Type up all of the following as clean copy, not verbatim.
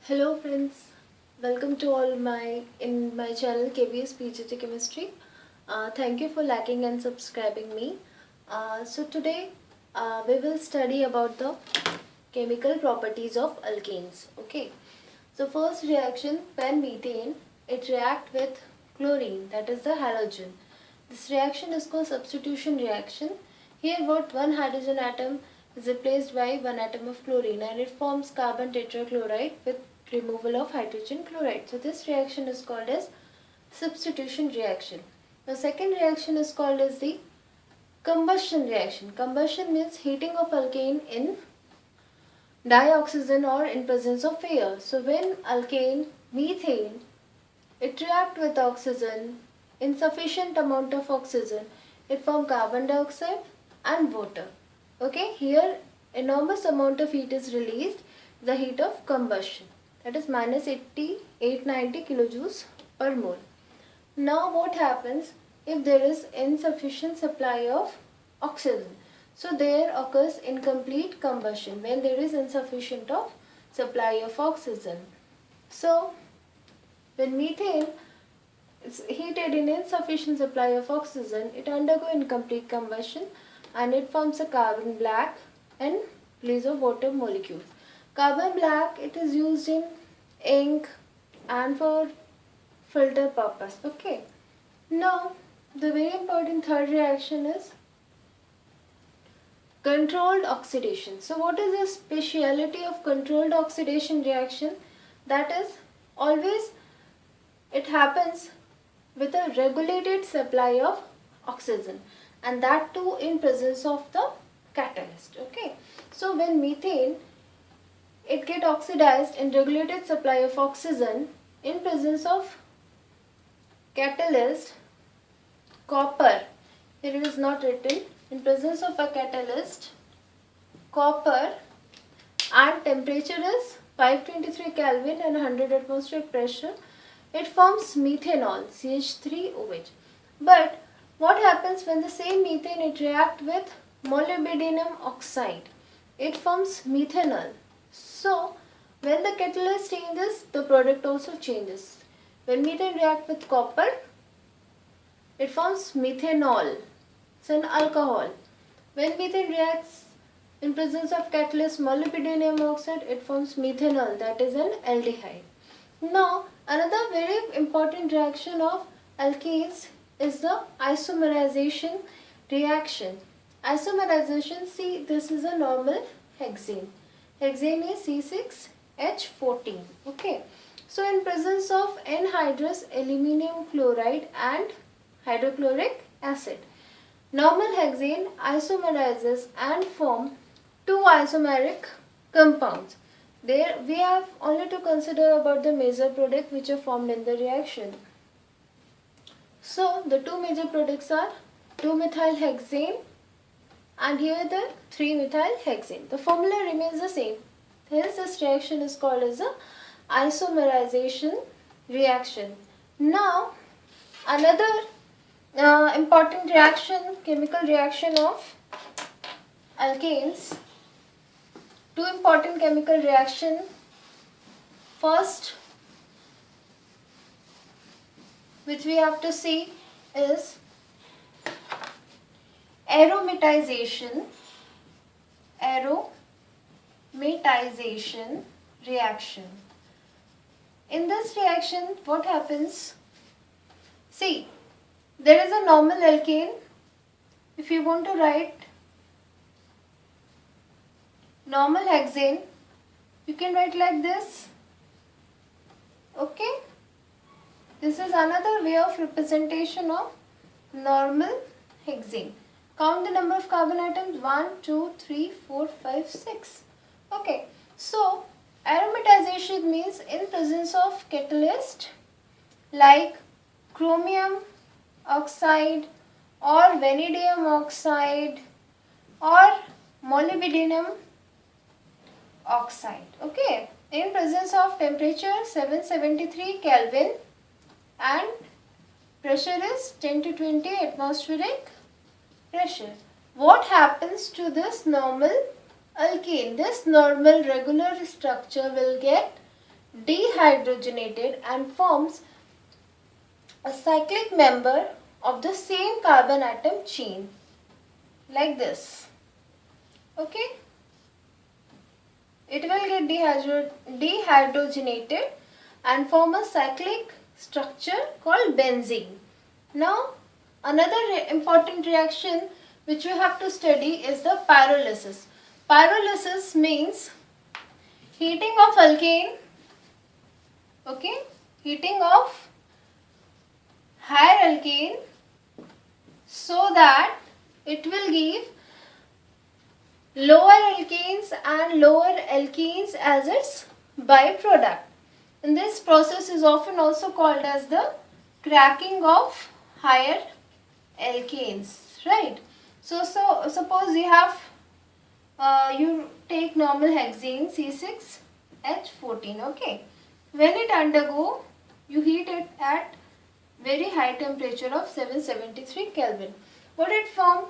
Hello friends, welcome to all in my channel KVS PGT Chemistry. Thank you for liking and subscribing me. So today we will study about the chemical properties of alkanes. Okay. So first reaction, when methane, it react with chlorine, that is the halogen. This reaction is called substitution reaction. Here what one hydrogen atom is replaced by one atom of chlorine and it forms carbon tetrachloride with removal of hydrogen chloride. So this reaction is called as substitution reaction. The second reaction is called as the combustion reaction. Combustion means heating of alkane in dioxygen or in presence of air. So when alkane, methane, it react with oxygen, in sufficient amount of oxygen, it form carbon dioxide and water. Okay, here enormous amount of heat is released, the heat of combustion, that is minus 890 kilojoules per mole. Now what happens if there is insufficient supply of oxygen? So there occurs incomplete combustion when there is insufficient of supply of oxygen. So when methane is heated in insufficient supply of oxygen, it undergoes incomplete combustion and it forms a carbon black in place of water molecules. Carbon black, it is used in ink and for filter purpose. Okay. Now the very important third reaction is controlled oxidation. So what is the speciality of controlled oxidation reaction? That is, always it happens with a regulated supply of oxygen, and that too in presence of the catalyst. Okay. So when methane, it get oxidized in regulated supply of oxygen in presence of catalyst, copper, here it is not written, in presence of a catalyst, copper, and temperature is 523 Kelvin and 100 atmospheric pressure, it forms methanol, CH3OH. But what happens when the same methane it react with molybdenum oxide? It forms methanol. So when the catalyst changes, the product also changes. When methane react with copper, it forms methanol. It's an alcohol. When methane reacts in presence of catalyst molybdenum oxide, it forms methanol, that is an aldehyde. Now another very important reaction of alkanes is the isomerization reaction. Isomerization, see, this is a normal hexane. Hexane is C6H14. Okay. So in presence of anhydrous aluminum chloride and hydrochloric acid, normal hexane isomerizes and form two isomeric compounds. There we have only to consider about the major products which are formed in the reaction. So the two major products are 2-methyl hexane and here the 3-methyl hexane. The formula remains the same. Hence this reaction is called as a isomerization reaction. Now another important reaction, chemical reaction of alkanes. Two important chemical reaction. First, which we have to see, is aromatization reaction. In this reaction, what happens? See, there is a normal alkane. If you want to write normal hexane, you can write like this. Okay. This is another way of representation of normal hexane. Count the number of carbon atoms: 1, 2, 3, 4, 5, 6. Okay. So aromatization means in presence of catalyst like chromium oxide or vanadium oxide or molybdenum oxide. Okay, in presence of temperature 773 Kelvin and pressure is 10 to 20 atmospheric pressure. What happens to this normal alkane? This normal regular structure will get dehydrogenated and forms a cyclic member of the same carbon atom chain, like this. Okay, it will get dehydrogenated and form a cyclic structure called benzene. Now, another important reaction which we have to study is the pyrolysis. Pyrolysis means heating of alkane, okay, heating of higher alkane so that it will give lower alkanes and lower alkenes as its byproduct. And this process is often also called as the cracking of higher alkanes, right? So suppose you have you take normal hexane C6H14, okay. When it undergo, you heat it at very high temperature of 773 Kelvin. What it form?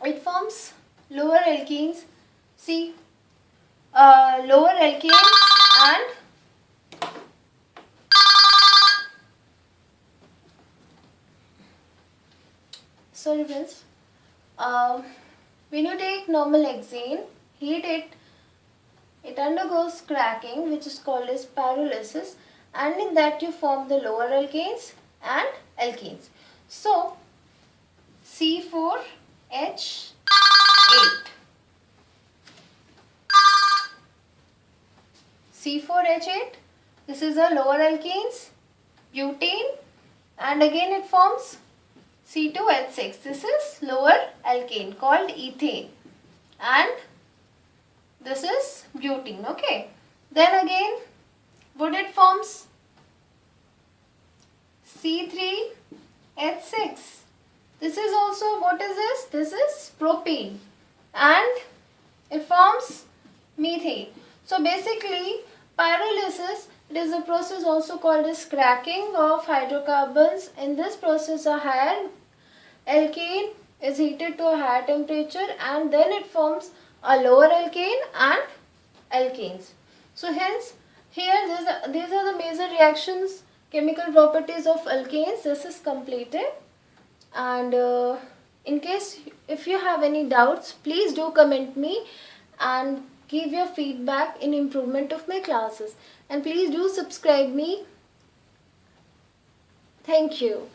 It forms lower alkenes. See, lower alkenes and sorry friends, when you take normal hexane, heat it, it undergoes cracking, which is called as pyrolysis, and in that you form the lower alkanes and alkenes. So C4H8, C4H8, this is a lower alkenes, butane, and again it forms C2H6, this is lower alkane called ethane, and this is butene, okay. Then again what it forms? C3H6, this is also, what is this? This is propane, and it forms methane. So basically pyrolysis, it is a process also called as cracking of hydrocarbons. In this process a higher alkane is heated to a higher temperature and then it forms a lower alkane and alkanes. So hence here these are the major reactions, chemical properties of alkanes. This is completed, and in case if you have any doubts, please do comment me and give your feedback in improvement of my classes, and please do subscribe me. Thank you.